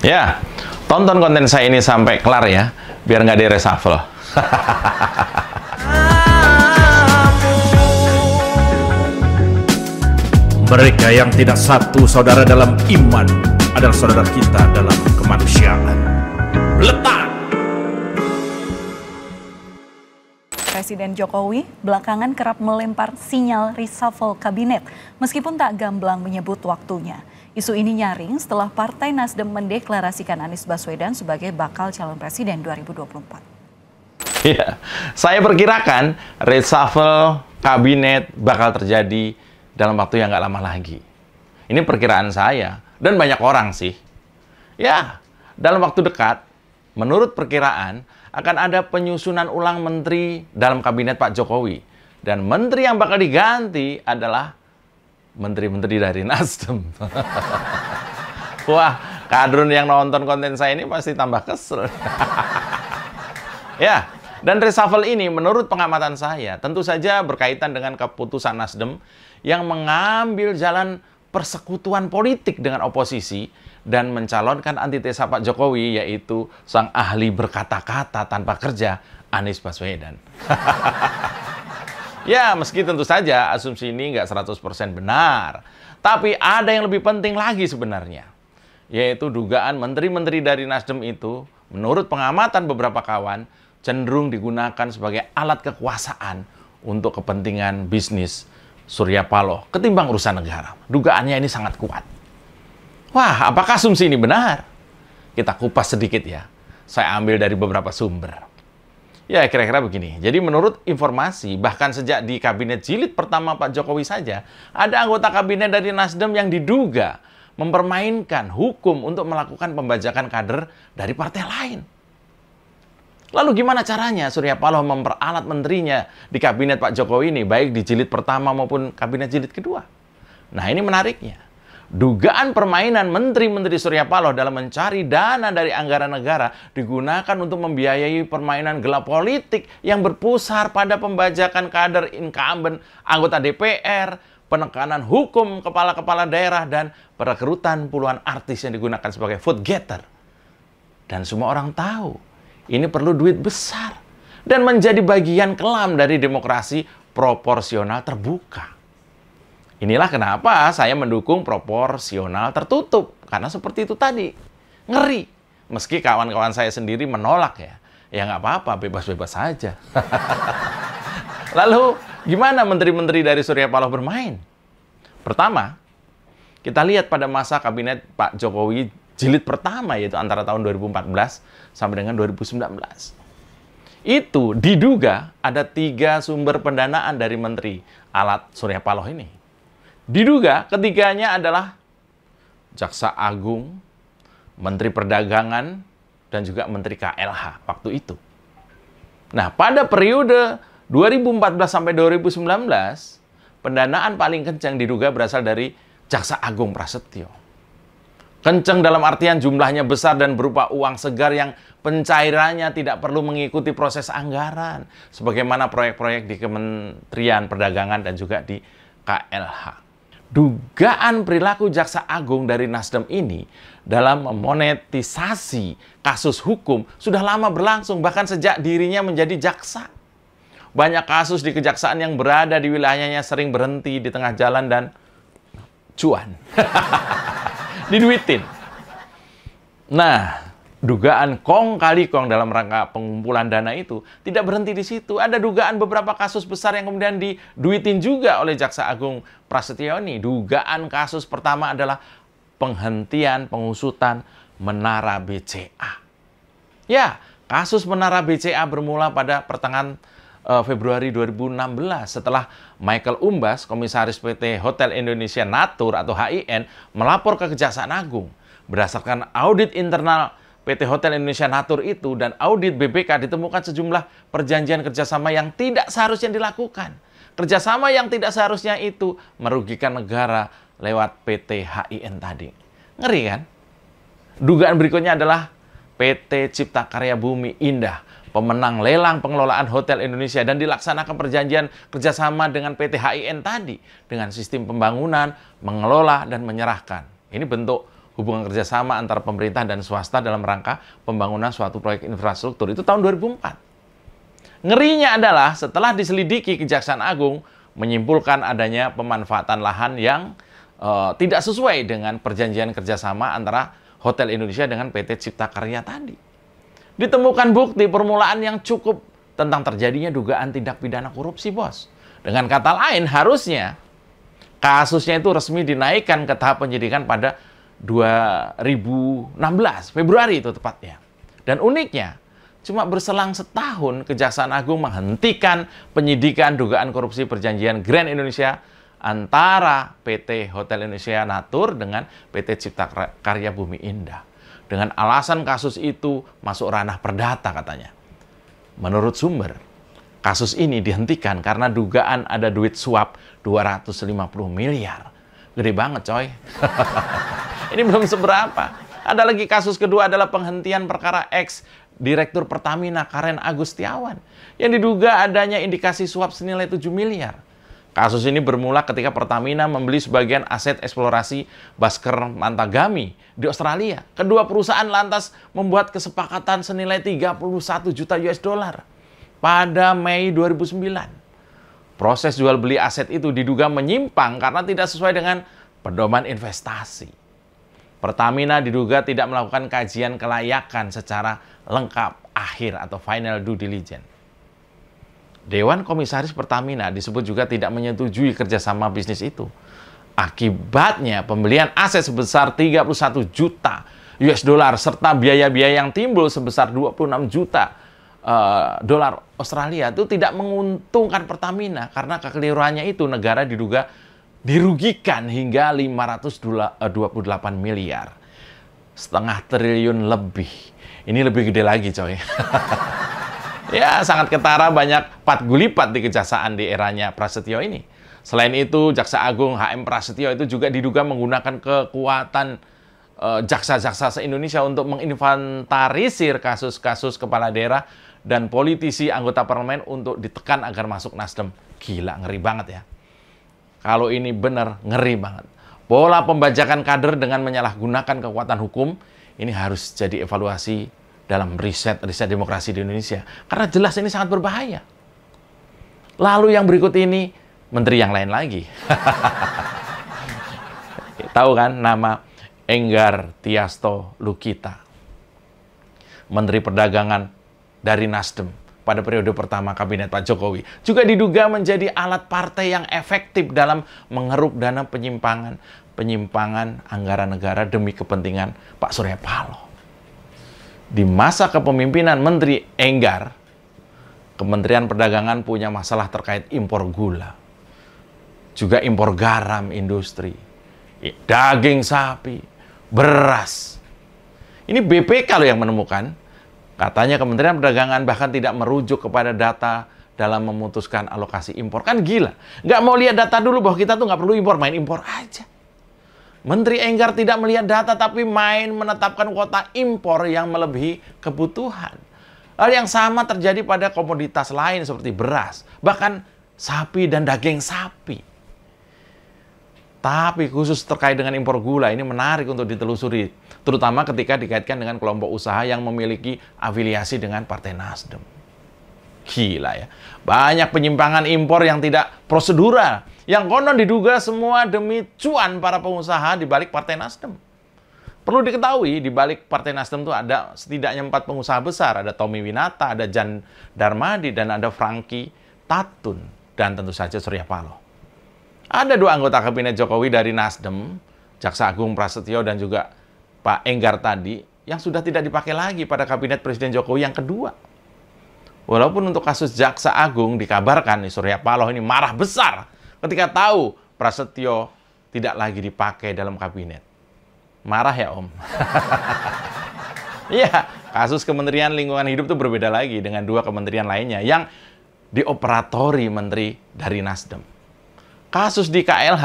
Ya, tonton konten saya ini sampai kelar ya, biar nggak di-reshuffle. Mereka yang tidak satu saudara dalam iman adalah saudara kita dalam kemanusiaan. Letak! Presiden Jokowi belakangan kerap melempar sinyal reshuffle kabinet, meskipun tak gamblang menyebut waktunya. Isu ini nyaring setelah Partai Nasdem mendeklarasikan Anies Baswedan sebagai bakal calon presiden 2024. Ya, saya perkirakan reshuffle kabinet bakal terjadi dalam waktu yang nggak lama lagi. Ini perkiraan saya dan banyak orang sih. Ya, dalam waktu dekat, menurut perkiraan akan ada penyusunan ulang menteri dalam kabinet Pak Jokowi. Dan menteri yang bakal diganti adalah menteri-menteri dari Nasdem. Wah, kadrun yang nonton konten saya ini pasti tambah kesel. Ya, dan reshuffle ini menurut pengamatan saya tentu saja berkaitan dengan keputusan Nasdem yang mengambil jalan persekutuan politik dengan oposisi dan mencalonkan antitesa Pak Jokowi, yaitu sang ahli berkata-kata tanpa kerja, Anies Baswedan. Ya, meski tentu saja asumsi ini nggak 100% benar. Tapi ada yang lebih penting lagi sebenarnya. Yaitu dugaan menteri-menteri dari Nasdem itu, menurut pengamatan beberapa kawan, cenderung digunakan sebagai alat kekuasaan untuk kepentingan bisnis Surya Paloh ketimbang urusan negara. Dugaannya ini sangat kuat. Wah, apakah asumsi ini benar? Kita kupas sedikit ya. Saya ambil dari beberapa sumber. Ya, kira-kira begini. Jadi menurut informasi, bahkan sejak di kabinet jilid pertama Pak Jokowi saja, ada anggota kabinet dari Nasdem yang diduga mempermainkan hukum untuk melakukan pembajakan kader dari partai lain. Lalu gimana caranya Surya Paloh memperalat menterinya di kabinet Pak Jokowi ini, baik di jilid pertama maupun kabinet jilid kedua? Nah, ini menariknya. Dugaan permainan menteri-menteri Surya Paloh dalam mencari dana dari anggaran negara digunakan untuk membiayai permainan gelap politik yang berpusar pada pembajakan kader incumbent, anggota DPR, penekanan hukum kepala-kepala daerah, dan perekrutan puluhan artis yang digunakan sebagai vote getter. Dan semua orang tahu, ini perlu duit besar dan menjadi bagian kelam dari demokrasi proporsional terbuka. Inilah kenapa saya mendukung proporsional tertutup. Karena seperti itu tadi. Ngeri. Meski kawan-kawan saya sendiri menolak ya. Ya nggak apa-apa, bebas-bebas saja. Lalu, gimana menteri-menteri dari Surya Paloh bermain? Pertama, kita lihat pada masa kabinet Pak Jokowi jilid pertama, yaitu antara tahun 2014 sampai dengan 2019. Itu diduga ada 3 sumber pendanaan dari menteri alat Surya Paloh ini. Diduga ketiganya adalah Jaksa Agung, Menteri Perdagangan, dan juga Menteri KLH waktu itu. Nah, pada periode 2014 sampai 2019, pendanaan paling kencang diduga berasal dari Jaksa Agung Prasetyo. Kencang dalam artian jumlahnya besar dan berupa uang segar yang pencairannya tidak perlu mengikuti proses anggaran, sebagaimana proyek-proyek di Kementerian Perdagangan dan juga di KLH. Dugaan perilaku Jaksa Agung dari Nasdem ini dalam memonetisasi kasus hukum sudah lama berlangsung, bahkan sejak dirinya menjadi jaksa. Banyak kasus di kejaksaan yang berada di wilayahnya sering berhenti di tengah jalan dan cuan. Diduitin. Nah, dugaan kong kali kong dalam rangka pengumpulan dana itu tidak berhenti di situ. Ada dugaan beberapa kasus besar yang kemudian diduitin juga oleh Jaksa Agung Prasetyo ini. Dugaan kasus pertama adalah penghentian pengusutan Menara BCA. Ya, kasus Menara BCA bermula pada pertengahan Februari 2016 setelah Michael Umbas, Komisaris PT Hotel Indonesia Natur atau HIN, melapor ke Kejaksaan Agung. Berdasarkan audit internal PT Hotel Indonesia Natur itu dan audit BPK ditemukan sejumlah perjanjian kerjasama yang tidak seharusnya dilakukan. Kerjasama yang tidak seharusnya itu merugikan negara lewat PT HIN tadi. Ngeri kan? Dugaan berikutnya adalah PT Cipta Karya Bumi Indah, pemenang lelang pengelolaan Hotel Indonesia, dan dilaksanakan perjanjian kerjasama dengan PT HIN tadi dengan sistem pembangunan, mengelola, dan menyerahkan. Ini bentuk hubungan kerjasama antara pemerintah dan swasta dalam rangka pembangunan suatu proyek infrastruktur. Itu tahun 2004. Ngerinya adalah setelah diselidiki, Kejaksaan Agung menyimpulkan adanya pemanfaatan lahan yang tidak sesuai dengan perjanjian kerjasama antara Hotel Indonesia dengan PT Cipta Karya tadi. Ditemukan bukti permulaan yang cukup tentang terjadinya dugaan tindak pidana korupsi, bos. Dengan kata lain, harusnya kasusnya itu resmi dinaikkan ke tahap penyidikan pada 2016, Februari itu tepatnya. Dan uniknya, cuma berselang setahun Kejaksaan Agung menghentikan penyidikan dugaan korupsi perjanjian Grand Indonesia antara PT Hotel Indonesia Natur dengan PT Cipta Karya Bumi Indah. Dengan alasan kasus itu masuk ranah perdata katanya. Menurut sumber, kasus ini dihentikan karena dugaan ada duit suap 250 miliar. Gede banget, coy. Ini belum seberapa. Ada lagi kasus kedua adalah penghentian perkara Direktur Pertamina Karen Agustiawan yang diduga adanya indikasi suap senilai 7 miliar. Kasus ini bermula ketika Pertamina membeli sebagian aset eksplorasi Basker Mantagami di Australia. Kedua perusahaan lantas membuat kesepakatan senilai 31 juta US dollar pada Mei 2009. Proses jual beli aset itu diduga menyimpang karena tidak sesuai dengan pedoman investasi. Pertamina diduga tidak melakukan kajian kelayakan secara lengkap akhir atau final due diligence. Dewan Komisaris Pertamina disebut juga tidak menyetujui kerjasama bisnis itu. Akibatnya pembelian aset sebesar 31 juta US dollar serta biaya-biaya yang timbul sebesar 26 juta dolar Australia itu tidak menguntungkan Pertamina karena kekeliruannya itu negara diduga dirugikan hingga 528 miliar. Setengah triliun lebih. Ini lebih gede lagi, coy. Ya, sangat ketara, banyak patgulipat di kejaksaan di eranya Prasetyo ini. Selain itu, Jaksa Agung HM Prasetyo itu juga diduga menggunakan kekuatan jaksa-jaksa se-Indonesia untuk menginventarisir kasus-kasus kepala daerah dan politisi anggota parlemen untuk ditekan agar masuk Nasdem. Gila, ngeri banget ya. Kalau ini benar, ngeri banget. Pola pembajakan kader dengan menyalahgunakan kekuatan hukum, ini harus jadi evaluasi dalam riset demokrasi di Indonesia. Karena jelas ini sangat berbahaya. Lalu yang berikut ini, menteri yang lain lagi. Tahu kan nama Enggar Tiasto Lukita. Menteri Perdagangan dari Nasdem pada periode pertama Kabinet Pak Jokowi. Juga diduga menjadi alat partai yang efektif dalam mengeruk dana penyimpangan anggaran negara demi kepentingan Pak Surya Paloh. Di masa kepemimpinan Menteri Enggar, Kementerian Perdagangan punya masalah terkait impor gula. Juga impor garam industri, daging sapi, beras. Ini BPK loh yang menemukan. Katanya Kementerian Perdagangan bahkan tidak merujuk kepada data dalam memutuskan alokasi impor. Kan gila. Nggak mau lihat data dulu bahwa kita tuh nggak perlu impor, main impor aja. Menteri Enggar tidak melihat data tapi main menetapkan kuota impor yang melebihi kebutuhan. Hal yang sama terjadi pada komoditas lain seperti beras, bahkan sapi dan daging sapi. Tapi khusus terkait dengan impor gula ini menarik untuk ditelusuri, terutama ketika dikaitkan dengan kelompok usaha yang memiliki afiliasi dengan Partai Nasdem. Gila ya, banyak penyimpangan impor yang tidak prosedural, yang konon diduga semua demi cuan para pengusaha di balik Partai Nasdem. Perlu diketahui, di balik Partai Nasdem itu ada setidaknya 4 pengusaha besar. Ada Tommy Winata, ada Jan Darmadi, dan ada Franky Tatun, dan tentu saja Surya Paloh. Ada 2 anggota Kabinet Jokowi dari Nasdem, Jaksa Agung Prasetyo dan juga Pak Enggar tadi, yang sudah tidak dipakai lagi pada Kabinet Presiden Jokowi yang kedua. Walaupun untuk kasus Jaksa Agung dikabarkan Surya Paloh ini marah besar ketika tahu Prasetyo tidak lagi dipakai dalam kabinet. Marah ya, Om? Iya, kasus Kementerian Lingkungan Hidup itu berbeda lagi dengan 2 kementerian lainnya yang dioperatori menteri dari Nasdem. Kasus di KLH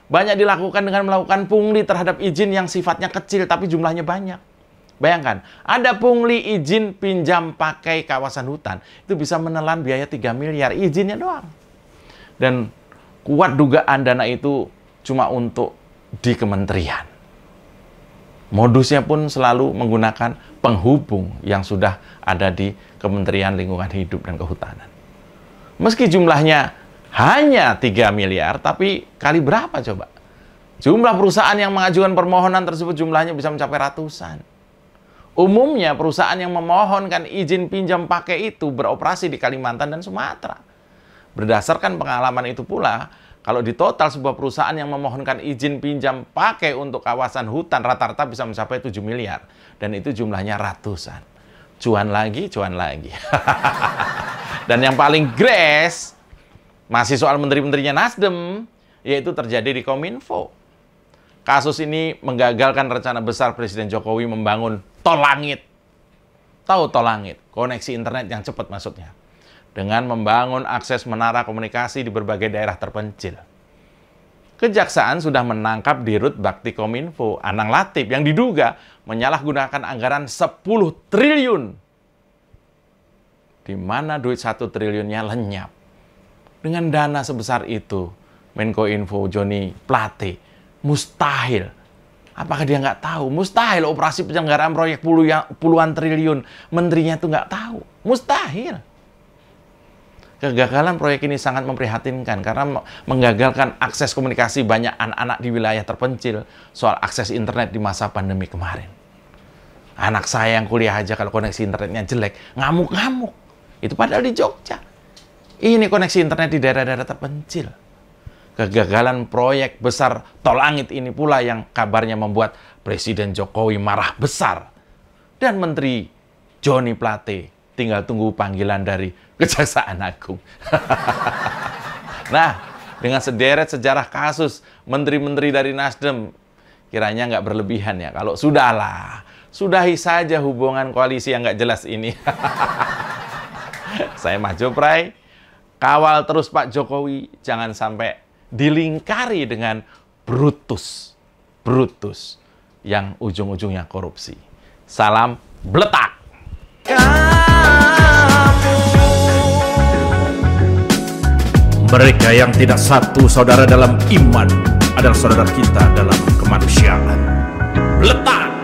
banyak dilakukan dengan melakukan pungli terhadap izin yang sifatnya kecil tapi jumlahnya banyak. Bayangkan, ada pungli izin pinjam pakai kawasan hutan, itu bisa menelan biaya 3 miliar izinnya doang. Dan kuat dugaan dana itu cuma untuk di kementerian. Modusnya pun selalu menggunakan penghubung yang sudah ada di Kementerian Lingkungan Hidup dan Kehutanan. Meski jumlahnya hanya 3 miliar, tapi kali berapa coba? Jumlah perusahaan yang mengajukan permohonan tersebut jumlahnya bisa mencapai ratusan. Umumnya perusahaan yang memohonkan izin pinjam pakai itu beroperasi di Kalimantan dan Sumatera. Berdasarkan pengalaman itu pula, kalau di total sebuah perusahaan yang memohonkan izin pinjam pakai untuk kawasan hutan rata-rata bisa mencapai 7 miliar. Dan itu jumlahnya ratusan. Cuan lagi, cuan lagi. Dan yang paling gres, masih soal menteri-menterinya Nasdem, yaitu terjadi di Kominfo. Kasus ini menggagalkan rencana besar Presiden Jokowi membangun tol langit. Tahu tol langit? Koneksi internet yang cepat maksudnya. Dengan membangun akses menara komunikasi di berbagai daerah terpencil. Kejaksaan sudah menangkap Dirut Bakti Kominfo, Anang Latif, yang diduga menyalahgunakan anggaran 10 triliun. Di mana duit 1 triliunnya lenyap. Dengan dana sebesar itu, Menko Info Joni Plate mustahil. Apakah dia nggak tahu? Mustahil operasi penyelenggaraan proyek puluhan triliun. Menterinya itu nggak tahu. Mustahil. Kegagalan proyek ini sangat memprihatinkan karena menggagalkan akses komunikasi banyak anak-anak di wilayah terpencil soal akses internet di masa pandemi kemarin. Anak saya yang kuliah aja kalau koneksi internetnya jelek, ngamuk-ngamuk. Itu padahal di Jogja. Ini koneksi internet di daerah-daerah terpencil. Kegagalan proyek besar tol langit ini pula yang kabarnya membuat Presiden Jokowi marah besar. Dan Menteri Joni Plate tinggal tunggu panggilan dari Kejaksaan Agung. Nah, dengan sederet sejarah kasus menteri-menteri dari Nasdem, kiranya nggak berlebihan ya. Kalau sudahlah, sudahi saja hubungan koalisi yang nggak jelas ini. Saya Maju Prai, kawal terus Pak Jokowi, jangan sampai dilingkari dengan brutus yang ujung-ujungnya korupsi. Salam Bletak. Mereka yang tidak satu saudara dalam iman adalah saudara kita dalam kemanusiaan. Letak!